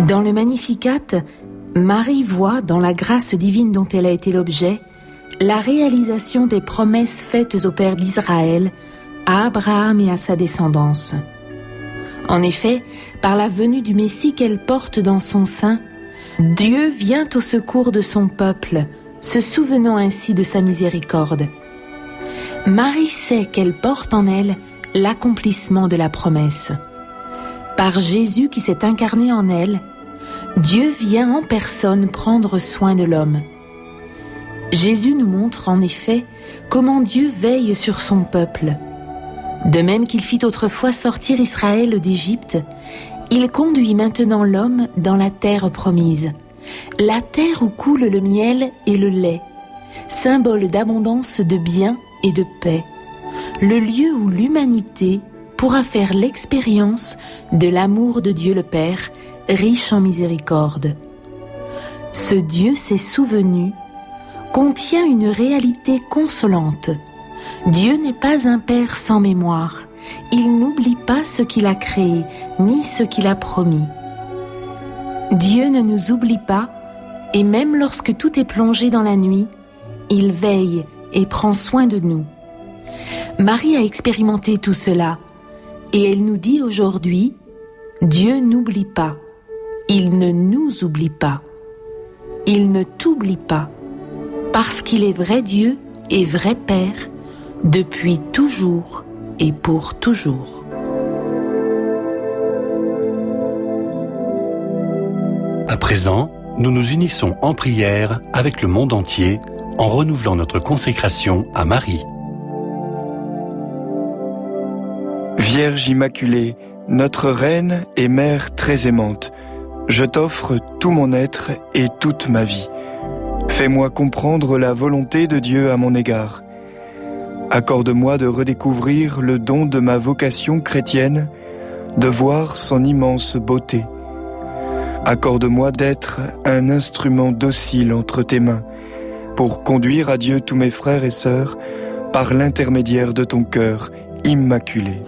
Dans le Magnificat, Marie voit, dans la grâce divine dont elle a été l'objet, la réalisation des promesses faites au Père d'Israël, à Abraham et à sa descendance. En effet, par la venue du Messie qu'elle porte dans son sein, Dieu vient au secours de son peuple, se souvenant ainsi de sa miséricorde. Marie sait qu'elle porte en elle l'accomplissement de la promesse. Par Jésus qui s'est incarné en elle, Dieu vient en personne prendre soin de l'homme. Jésus nous montre en effet comment Dieu veille sur son peuple. De même qu'il fit autrefois sortir Israël d'Égypte, il conduit maintenant l'homme dans la terre promise, la terre où coule le miel et le lait, symbole d'abondance de biens et de paix, le lieu où l'humanité pourra faire l'expérience de l'amour de Dieu le Père, riche en miséricorde. Ce Dieu s'est souvenu contient une réalité consolante. Dieu n'est pas un Père sans mémoire. Il n'oublie pas ce qu'il a créé, ni ce qu'il a promis. Dieu ne nous oublie pas, et même lorsque tout est plongé dans la nuit, il veille et prend soin de nous. Marie a expérimenté tout cela, et elle nous dit aujourd'hui, Dieu n'oublie pas, il ne nous oublie pas, il ne t'oublie pas, parce qu'il est vrai Dieu et vrai Père, depuis toujours et pour toujours. À présent, nous nous unissons en prière avec le monde entier en renouvelant notre consécration à Marie. Vierge Immaculée, notre Reine et Mère très aimante, je t'offre tout mon être et toute ma vie. Fais-moi comprendre la volonté de Dieu à mon égard. Accorde-moi de redécouvrir le don de ma vocation chrétienne, de voir son immense beauté. Accorde-moi d'être un instrument docile entre tes mains, pour conduire à Dieu tous mes frères et sœurs par l'intermédiaire de ton cœur immaculé.